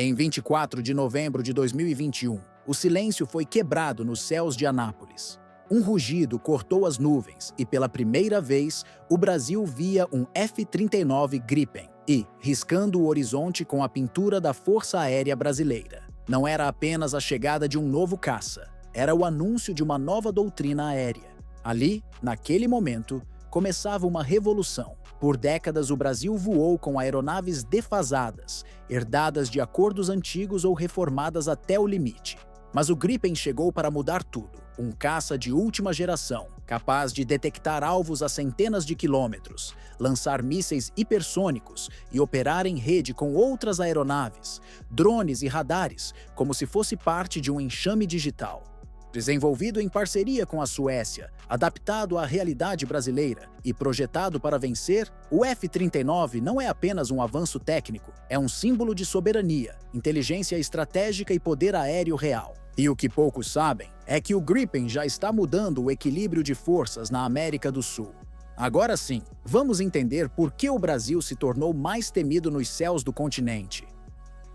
Em 24 de novembro de 2021, o silêncio foi quebrado nos céus de Anápolis. Um rugido cortou as nuvens e, pela primeira vez, o Brasil via um F-39 Gripen e, riscando o horizonte com a pintura da Força Aérea Brasileira. Não era apenas a chegada de um novo caça, era o anúncio de uma nova doutrina aérea. Ali, naquele momento, começava uma revolução. Por décadas, o Brasil voou com aeronaves defasadas, herdadas de acordos antigos ou reformadas até o limite. Mas o Gripen chegou para mudar tudo. Um caça de última geração, capaz de detectar alvos a centenas de quilômetros, lançar mísseis hipersônicos e operar em rede com outras aeronaves, drones e radares, como se fosse parte de um enxame digital. Desenvolvido em parceria com a Suécia, adaptado à realidade brasileira e projetado para vencer, o F-39 não é apenas um avanço técnico, é um símbolo de soberania, inteligência estratégica e poder aéreo real. E o que poucos sabem é que o Gripen já está mudando o equilíbrio de forças na América do Sul. Agora sim, vamos entender por que o Brasil se tornou mais temido nos céus do continente.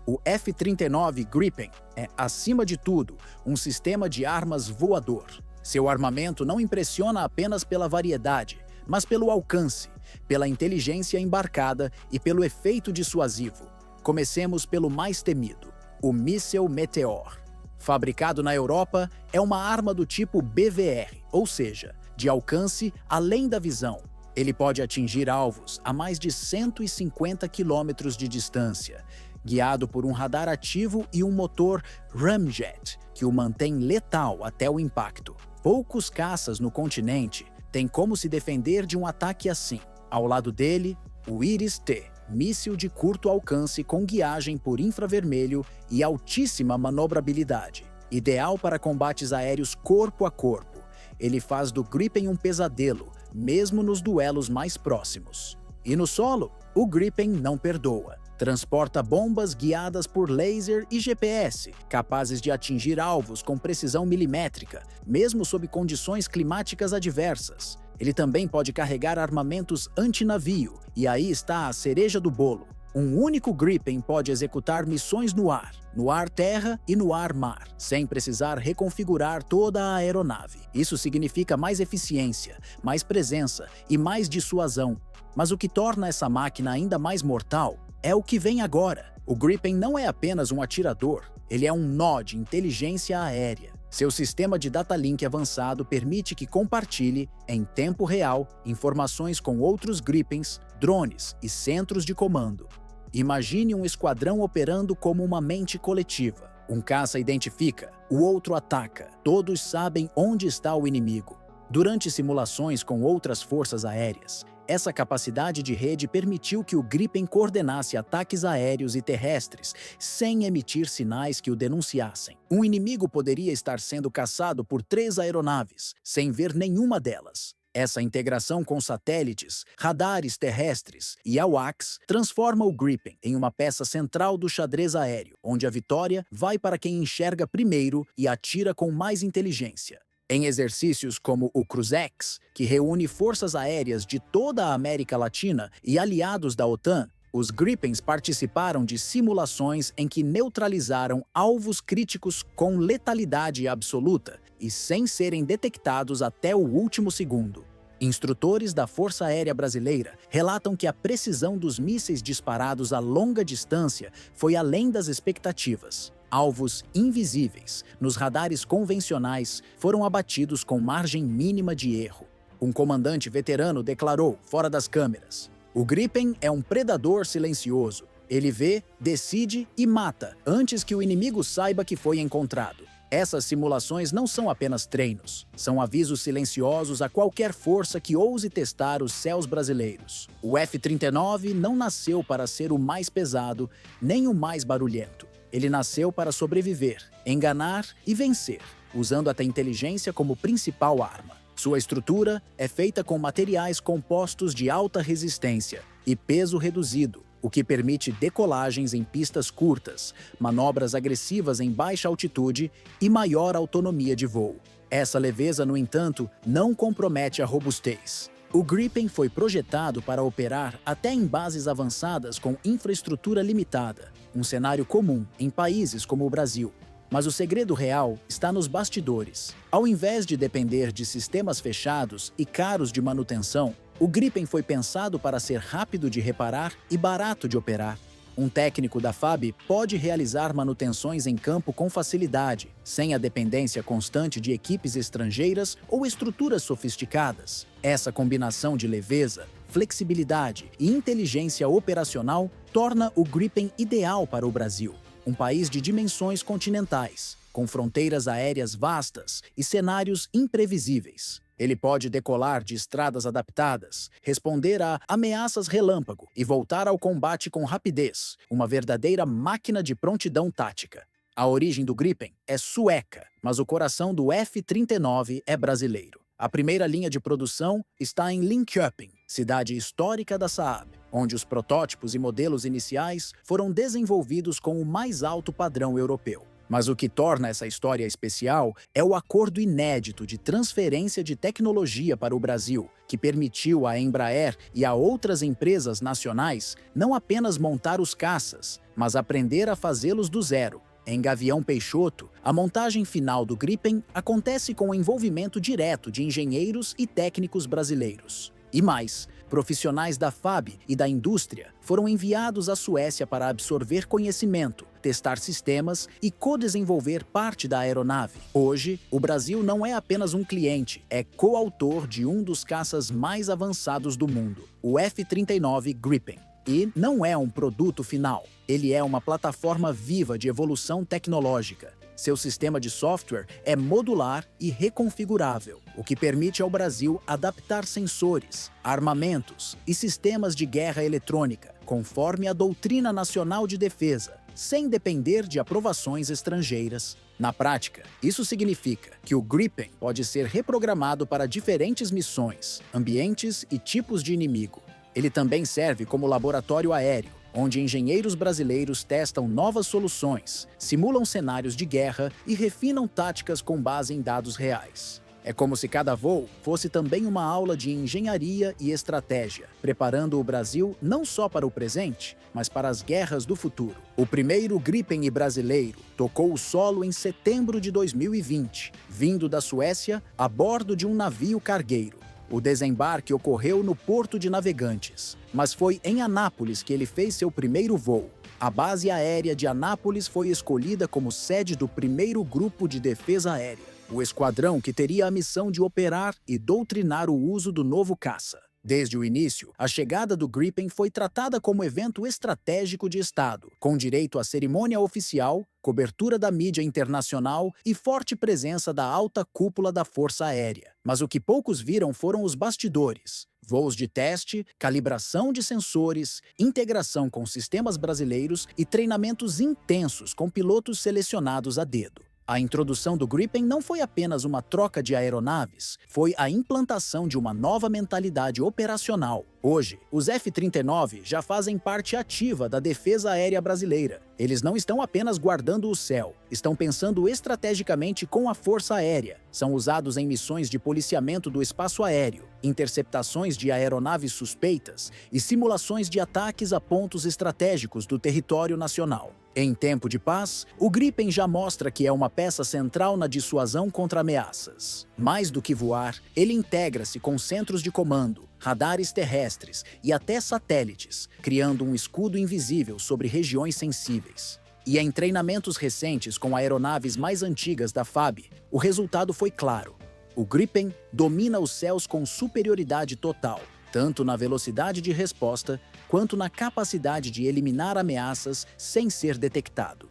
O F-39 Gripen é, acima de tudo, um sistema de armas voador. Seu armamento não impressiona apenas pela variedade, mas pelo alcance, pela inteligência embarcada e pelo efeito dissuasivo. Comecemos pelo mais temido, o míssil Meteor. Fabricado na Europa, é uma arma do tipo BVR, ou seja, de alcance além da visão. Ele pode atingir alvos a mais de 150 quilômetros de distância, guiado por um radar ativo e um motor ramjet, que o mantém letal até o impacto. Poucos caças no continente têm como se defender de um ataque assim. Ao lado dele, o Iris-T, míssil de curto alcance com guiagem por infravermelho e altíssima manobrabilidade. Ideal para combates aéreos corpo a corpo. Ele faz do Gripen um pesadelo, mesmo nos duelos mais próximos. E no solo, o Gripen não perdoa. Transporta bombas guiadas por laser e GPS, capazes de atingir alvos com precisão milimétrica, mesmo sob condições climáticas adversas. Ele também pode carregar armamentos antinavio, e aí está a cereja do bolo. Um único Gripen pode executar missões no ar-terra e no ar-mar, sem precisar reconfigurar toda a aeronave. Isso significa mais eficiência, mais presença e mais dissuasão. Mas o que torna essa máquina ainda mais mortal é o que vem agora. O Gripen não é apenas um atirador, ele é um nó de inteligência aérea. Seu sistema de data link avançado permite que compartilhe, em tempo real, informações com outros Gripens, drones e centros de comando. Imagine um esquadrão operando como uma mente coletiva. Um caça identifica, o outro ataca. Todos sabem onde está o inimigo. Durante simulações com outras forças aéreas, essa capacidade de rede permitiu que o Gripen coordenasse ataques aéreos e terrestres, sem emitir sinais que o denunciassem. Um inimigo poderia estar sendo caçado por 3 aeronaves, sem ver nenhuma delas. Essa integração com satélites, radares terrestres e AWACS transforma o Gripen em uma peça central do xadrez aéreo, onde a vitória vai para quem enxerga primeiro e atira com mais inteligência. Em exercícios como o Cruzex, que reúne forças aéreas de toda a América Latina e aliados da OTAN, os Gripens participaram de simulações em que neutralizaram alvos críticos com letalidade absoluta e sem serem detectados até o último segundo. Instrutores da Força Aérea Brasileira relatam que a precisão dos mísseis disparados a longa distância foi além das expectativas. Alvos invisíveis nos radares convencionais foram abatidos com margem mínima de erro. Um comandante veterano declarou, fora das câmeras: "O Gripen é um predador silencioso. Ele vê, decide e mata antes que o inimigo saiba que foi encontrado." Essas simulações não são apenas treinos, são avisos silenciosos a qualquer força que ouse testar os céus brasileiros. O F-39 não nasceu para ser o mais pesado, nem o mais barulhento. Ele nasceu para sobreviver, enganar e vencer, usando a inteligência como principal arma. Sua estrutura é feita com materiais compostos de alta resistência e peso reduzido, o que permite decolagens em pistas curtas, manobras agressivas em baixa altitude e maior autonomia de voo. Essa leveza, no entanto, não compromete a robustez. O Gripen foi projetado para operar até em bases avançadas com infraestrutura limitada, um cenário comum em países como o Brasil. Mas o segredo real está nos bastidores. Ao invés de depender de sistemas fechados e caros de manutenção, o Gripen foi pensado para ser rápido de reparar e barato de operar. Um técnico da FAB pode realizar manutenções em campo com facilidade, sem a dependência constante de equipes estrangeiras ou estruturas sofisticadas. Essa combinação de leveza, flexibilidade e inteligência operacional torna o Gripen ideal para o Brasil, um país de dimensões continentais, com fronteiras aéreas vastas e cenários imprevisíveis. Ele pode decolar de estradas adaptadas, responder a ameaças relâmpago e voltar ao combate com rapidez, uma verdadeira máquina de prontidão tática. A origem do Gripen é sueca, mas o coração do F-39 é brasileiro. A primeira linha de produção está em Linköping, cidade histórica da Saab, onde os protótipos e modelos iniciais foram desenvolvidos com o mais alto padrão europeu. Mas o que torna essa história especial é o acordo inédito de transferência de tecnologia para o Brasil, que permitiu à Embraer e a outras empresas nacionais não apenas montar os caças, mas aprender a fazê-los do zero. Em Gavião Peixoto, a montagem final do Gripen acontece com o envolvimento direto de engenheiros e técnicos brasileiros. E mais, profissionais da FAB e da indústria foram enviados à Suécia para absorver conhecimento, testar sistemas e co-desenvolver parte da aeronave. Hoje, o Brasil não é apenas um cliente, é coautor de um dos caças mais avançados do mundo, o F-39 Gripen. E não é um produto final, ele é uma plataforma viva de evolução tecnológica. Seu sistema de software é modular e reconfigurável, o que permite ao Brasil adaptar sensores, armamentos e sistemas de guerra eletrônica, conforme a doutrina nacional de defesa, sem depender de aprovações estrangeiras. Na prática, isso significa que o Gripen pode ser reprogramado para diferentes missões, ambientes e tipos de inimigo. Ele também serve como laboratório aéreo, onde engenheiros brasileiros testam novas soluções, simulam cenários de guerra e refinam táticas com base em dados reais. É como se cada voo fosse também uma aula de engenharia e estratégia, preparando o Brasil não só para o presente, mas para as guerras do futuro. O primeiro Gripen brasileiro tocou o solo em setembro de 2020, vindo da Suécia a bordo de um navio cargueiro. O desembarque ocorreu no Porto de Navegantes, mas foi em Anápolis que ele fez seu primeiro voo. A base aérea de Anápolis foi escolhida como sede do primeiro Grupo de Defesa Aérea, o esquadrão que teria a missão de operar e doutrinar o uso do novo caça. Desde o início, a chegada do Gripen foi tratada como evento estratégico de Estado, com direito à cerimônia oficial, cobertura da mídia internacional e forte presença da alta cúpula da Força Aérea. Mas o que poucos viram foram os bastidores. Voos de teste, calibração de sensores, integração com sistemas brasileiros e treinamentos intensos com pilotos selecionados a dedo. A introdução do Gripen não foi apenas uma troca de aeronaves, foi a implantação de uma nova mentalidade operacional. Hoje, os F-39 já fazem parte ativa da defesa aérea brasileira. Eles não estão apenas guardando o céu, estão pensando estrategicamente com a Força Aérea. São usados em missões de policiamento do espaço aéreo, interceptações de aeronaves suspeitas e simulações de ataques a pontos estratégicos do território nacional. Em tempo de paz, o Gripen já mostra que é uma peça central na dissuasão contra ameaças. Mais do que voar, ele integra-se com centros de comando, radares terrestres e até satélites, criando um escudo invisível sobre regiões sensíveis. E em treinamentos recentes com aeronaves mais antigas da FAB, o resultado foi claro. O Gripen domina os céus com superioridade total, tanto na velocidade de resposta quanto na capacidade de eliminar ameaças sem ser detectado.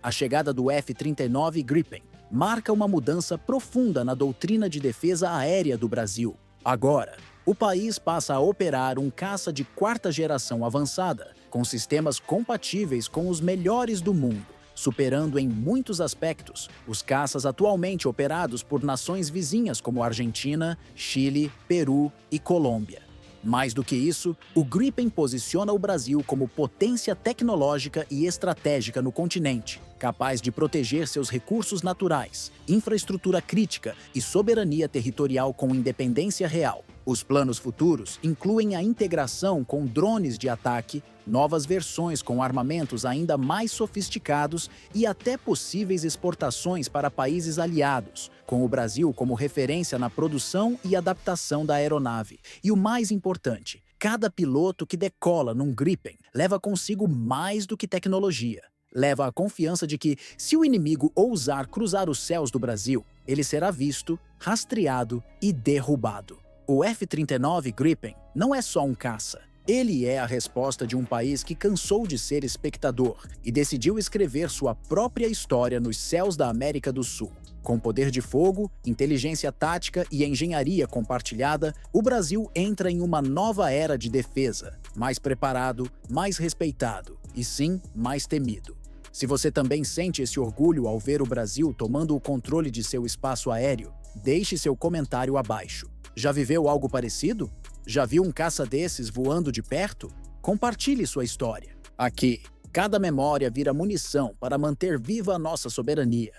A chegada do F-39 Gripen marca uma mudança profunda na doutrina de defesa aérea do Brasil. Agora, o país passa a operar um caça de quarta geração avançada, com sistemas compatíveis com os melhores do mundo, superando em muitos aspectos os caças atualmente operados por nações vizinhas como Argentina, Chile, Peru e Colômbia. Mais do que isso, o Gripen posiciona o Brasil como potência tecnológica e estratégica no continente, capaz de proteger seus recursos naturais, infraestrutura crítica e soberania territorial com independência real. Os planos futuros incluem a integração com drones de ataque, novas versões com armamentos ainda mais sofisticados e até possíveis exportações para países aliados, com o Brasil como referência na produção e adaptação da aeronave. E o mais importante, cada piloto que decola num Gripen leva consigo mais do que tecnologia. Leva a confiança de que, se o inimigo ousar cruzar os céus do Brasil, ele será visto, rastreado e derrubado. O F-39 Gripen não é só um caça. Ele é a resposta de um país que cansou de ser espectador e decidiu escrever sua própria história nos céus da América do Sul. Com poder de fogo, inteligência tática e engenharia compartilhada, o Brasil entra em uma nova era de defesa, mais preparado, mais respeitado e, sim, mais temido. Se você também sente esse orgulho ao ver o Brasil tomando o controle de seu espaço aéreo, deixe seu comentário abaixo. Já viveu algo parecido? Já viu um caça desses voando de perto? Compartilhe sua história. Aqui, cada memória vira munição para manter viva a nossa soberania.